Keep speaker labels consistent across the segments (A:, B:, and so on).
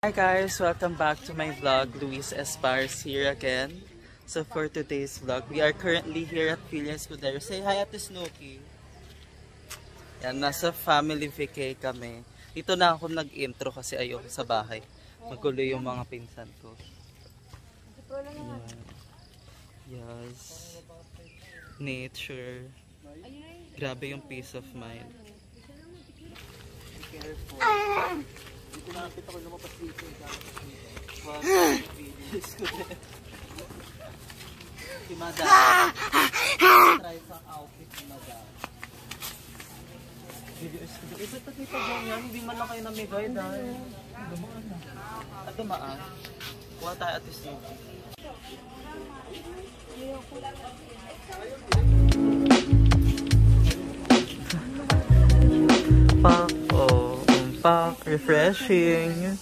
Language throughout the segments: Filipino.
A: Hi guys, welcome back to my vlog. Luis Espars here again. So for today's vlog, we are currently here at Villa Escudero. Say hi at Snooki. Yan, nasa family vacay kami. Dito na ako nag-intro kasi ayoko sa bahay. Magulo yung mga pinsan ko. Yan. Yes. Nature. Grabe yung peace of mind. Be careful. Dito nakapit ako lumapas dito. Si Madam. Try sa outfit ni Madam. Ito kita mo yan. Hindi man lang kayo namigay dahil dumaan na. At dumaan. Kuha tayo at Snooki. Pak, oh, pak, refreshing.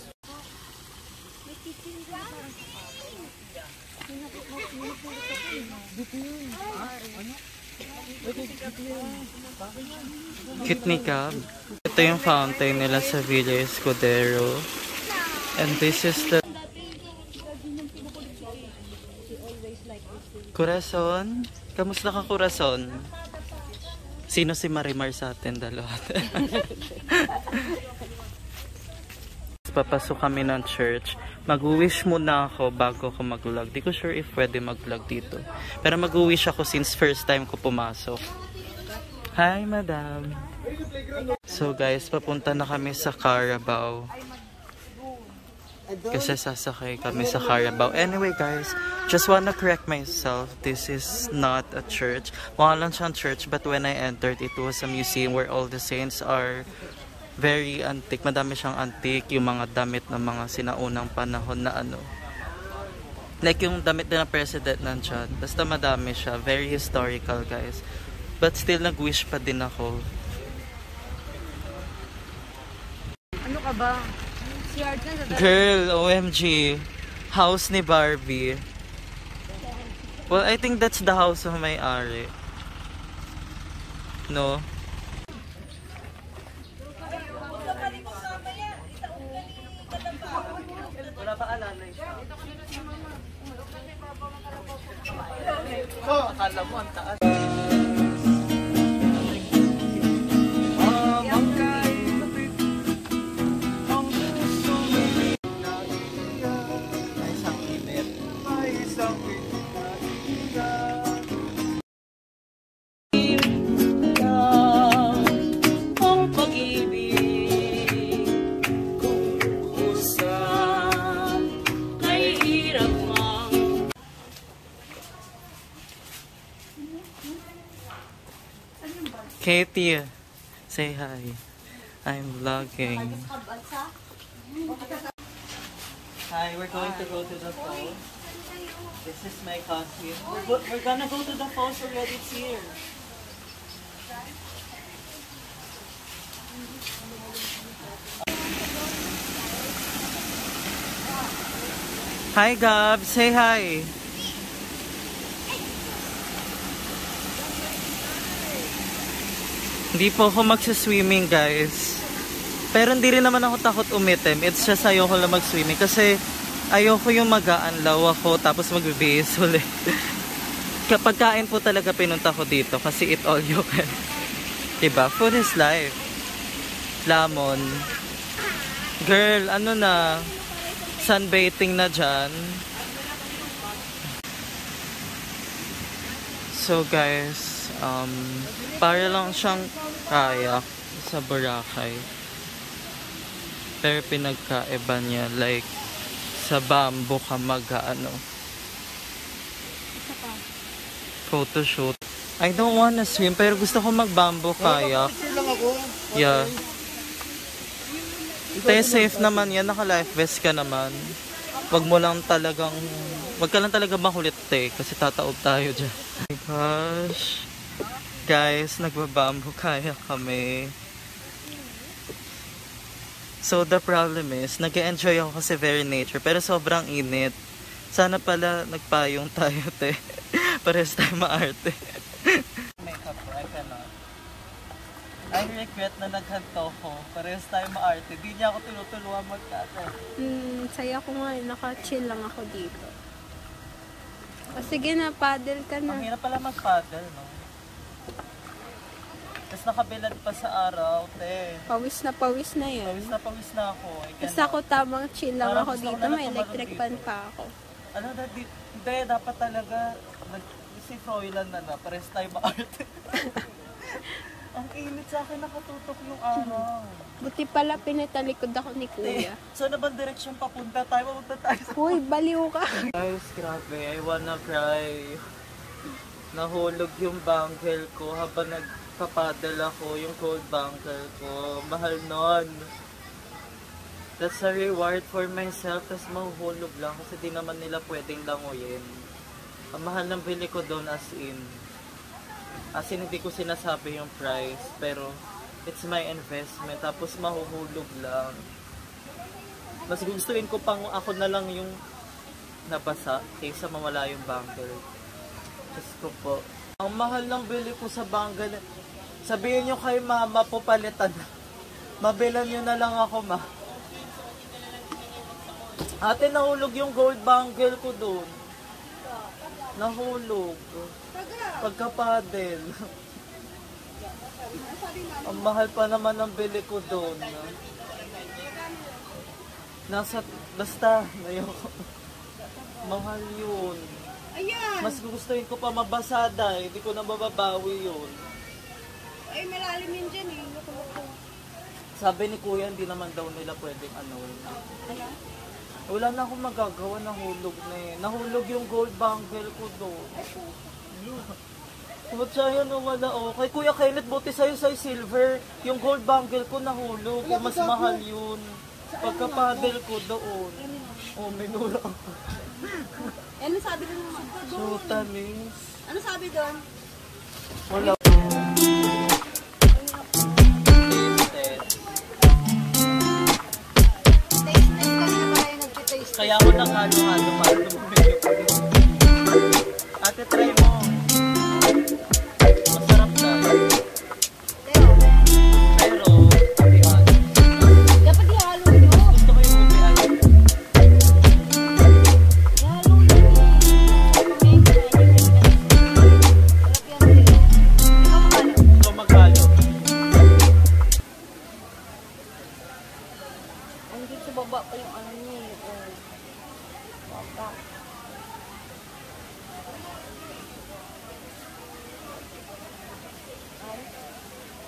A: Kidney Cab. Ito yung fountain nila sa Villa Escudero. And this is the Corazon. Kamusta ka, Corazon? Sino si Marimar sa atin dalawa? Papasok kami ng church. Mag-wish muna ako bago ako mag-vlog. Di ko sure if pwede mag-vlog dito. Pero mag-wish ako since first time ko pumasok. Hi, Madam. So guys, papunta na kami sa Carabao. Kasi sasakay kami sa Carabao. Anyway guys, just wanna correct myself. This is not a church. Mukha lang siyang church, but when I entered, it was a museum where all the saints are very antique. Madami siyang antique. Yung mga damit ng mga sinaunang panahon na ano. Like yung damit na president nandyan. Basta madami siya. Very historical guys. But still nag-wish pa din ako.
B: Ano ka ba?
A: Girl, OMG. House ni Barbie. Well, I think that's the house of may-ari. No? Wala pa alalay siya. Akala mo ang taas. Katie, say hi. I'm vlogging. Hi, we're going to go to the falls. This is my costume. We're gonna go to the falls already. It's here. Hi, Gab. Say hi. Hindi po ako magsiswimming guys. Pero hindi rin naman ako takot umitim. It's just ayoko lang mag-swimming. Kasi ayoko yung mag-aanlaw ako tapos mag-base ulit. Kapag kain po talaga pinunta ko dito. Kasi eat all you can. Diba? Food is life. Lamon. Girl, ano na? Sunbathing na dyan. So guys, para lang siyang kayak sa Boracay. Pero pinagkaiba niya, like sa bamboo ka mag-ano photoshoot. I don't wanna swim pero gusto ko mag-bamboo kayak. Yeah. Te, safe naman yan, naka-life vest ka naman. Wag ka lang talaga makulit te, kasi tataob tayo dyan. Oh my gosh. Guys, nagbabamboo kayak kami. So the problem is, nag-enjoy ako kasi very nature, pero sobrang init. Sana pala nagpayong tayo te. Parehas tayo maarte. Makeup, I cannot. I regret na naghanto ko. Parehas tayo maarte. Di niya ako tinutulungan magkata.
C: saya ko nga, naka-chill lang ako dito. O sige na, paddle ka
A: Ang
C: na.
A: hirap pala mag-paddle, no? Tapos nakabilad pa sa araw, te.
C: Pawis na yan.
A: Pawis na ako.
C: Tapos ako tamang chill lang
A: Parang
C: ako
A: gusto ko
C: dito,
A: na
C: may
A: lang
C: electric
A: tumalon
C: fan
A: dito.
C: pa ako.
A: Ano na, hindi, dapat talaga, si Froilan na, pares tayo ma-arte. Ang init sa akin, nakatutok yung araw.
C: Buti pala pinatalikod ako ni Kuya.
A: Saan na bang direksyon papunta tayo? Papunta tayo sa...
C: Uy, baliw ka.
A: Guys, grabe, I wanna cry. Nahulog yung bangle ko habang nagpapadal ako, yung cold bangle ko. Mahal nun. That's a reward for myself, tas mahuhulog lang kasi di naman nila pwedeng languyin. Ang mahal ng bili ko doon as in. As in, hindi ko sinasabi yung price, pero it's my investment, tapos mahuhulog lang. Mas gustuin ko pang ako na lang yung nabasa kaysa mawala yung bangle. Just ko po. Ang mahal ng bili ko sa bangle. Sabihin nyo kay mama po palitan. Mabilan nyo na lang ako, ma. Ate, nahulog yung gold bangle ko doon. Nahulog. Pagkapadel. Ang mahal pa naman ng bili ko doon. Basta, ayoko. Mahal yun. Mas gustuin ko pa mabasada, hindi ko na mababawi yun.
C: Ay, malalim yun dyan eh.
A: Sabi ni Kuya, hindi naman daw nila pwedeng ano. Wala na akong magagawa, nahulog na eh. Nahulog yung gold bangle ko doon. Ba't siya yun wala oh. Kay Kuya Kenneth, buti sa'yo sa silver. Yung gold bangle ko nahulog. Mas mahal yun. Pagka-paddle ko doon. Oh, minura ako.
C: Ano sabi doon?
A: Sutanis.
C: Ano sabi doon?
A: Wala. Kaya ako nang-halo-halo para lumumili ko. Ate, try mo. Masarap na. Pero, iyan.
C: Dapat ihalo nyo.
A: Gusto ko yung umian.
C: Ihalo nyo. Sarap yan din. Ikaw magkano?
A: So, maghalo.
C: Ang dito sa baba pa yung ano niya eh. Baba.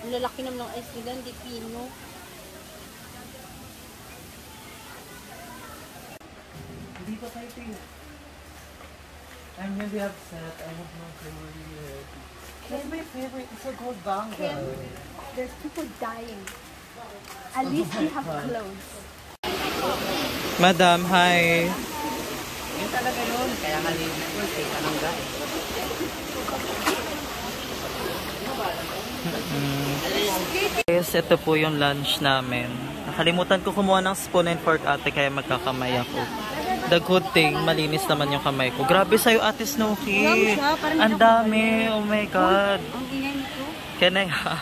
C: Ang lalaki naman ng ice nila, hindi pino.
A: Hindi pa tayo tayo. I'm really upset. I have no jewelry yet. That's my favorite. It's a gold bangle.
C: There's people dying. At least we have clothes.
A: Madam, hi.
B: Yun talaga yun. Kaya nga rin ko, ka ng guys.
A: Guys, ito po yung lunch namin. Nakalimutan ko kumuha ng spoon and fork, ate, kaya magkakamay ako. The good thing, malinis naman yung kamay ko. Grabe sa'yo, ate Snooki. Ang dami. Oh my God.
C: Ang ingay nito.
A: Can I ha?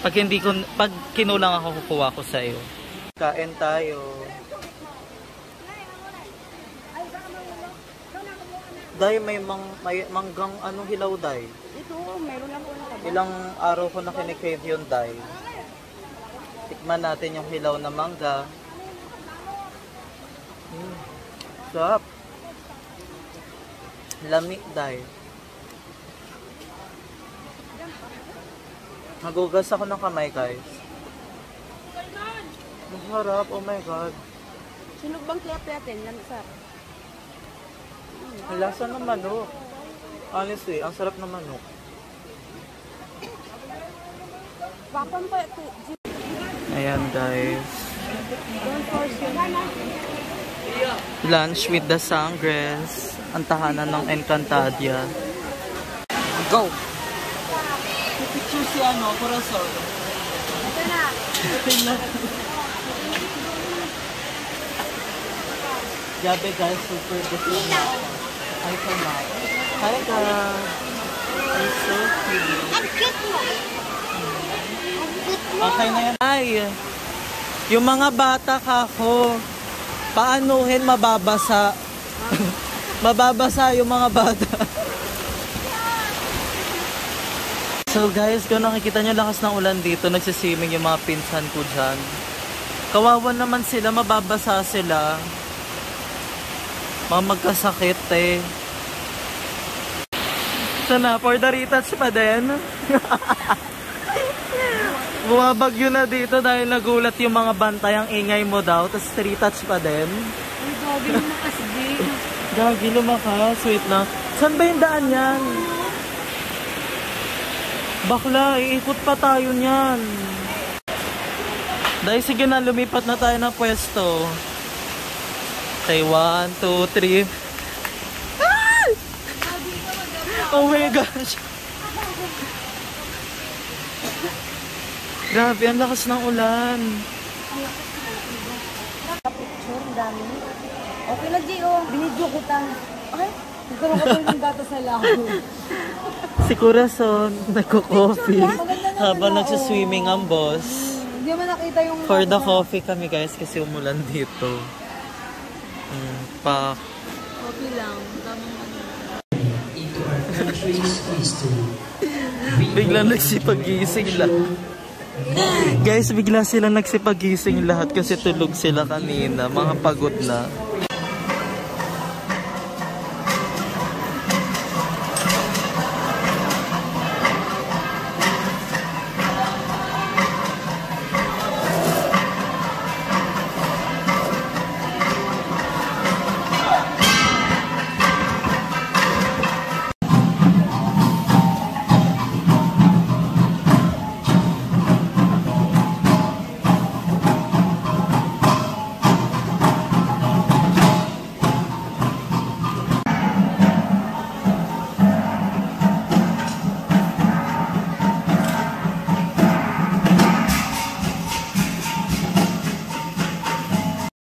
A: Pag kinulang ako, kukuha ko sa'yo. Kain tayo. Day, may manggang anong hilaw, Day?
C: Ito, meron lang po na taba.
A: Ilang araw ko na kinikrave yun, Day. Tikman natin yung hilaw na mangga. Sarap. Lamig, Day. Nagugas ako ng kamay, guys. Masarap, oh my God.
C: Sino bang kaya-platin? Lansar.
A: Ang lasa ng manok. Honestly, ang sarap ng manok.
C: Papan pa ito.
A: Ayan, guys.
C: Don't force your
A: Lunch with the Sangres. Ang tahanan ng Encantadia.
B: Go!
A: Picture si ano, Corazon.
C: Ito na.
A: Gabi, guys, super different na ako. Hi, Kama. Hi, Ka. I'm so cute.
C: Ang cute mo.
A: Okay na yan. Ay, yung mga bata ka ko. Paanuhin, mababasa. Mababasa yung mga bata. So guys, kung nakikita nyo lakas ng ulan dito, nagsiswimming yung mga pinsan ko dyan. Kawawa naman sila, mababasa sila. Mga magkasakit eh. Sana, for the retouch pa din. Bumabagyo na dito dahil nagulat yung mga bantay, ang ingay mo daw, tapos retouch pa din.
C: Ay, gagi lumakas din.
A: Gagi lumakas, wait na. Saan ba yung daan yan? Bakla, iikot pa tayo niyan. Dahil sige na, lumipat na tayo ng pwesto. Okay, 1, 2, 3. Ah! Oh my gosh. Grabe, ang lakas ng ulan.
B: Picture, dami. Okay lang, Gio. Binidyo ko ta. Ay, nagkaroon ka pa ng data sa labo.
A: Si Corazon, nagko-coffee. Habang nagsiswimming ang boss.
B: Hindi mo nakita yung...
A: For the coffee kami guys, kasi umulan dito. Pa.
C: Okay lang.
A: Biglang nagsipag-gising lahat. Guys, bigla silang nagsipag-gising lahat kasi tulog sila kanina. Mga pagod na.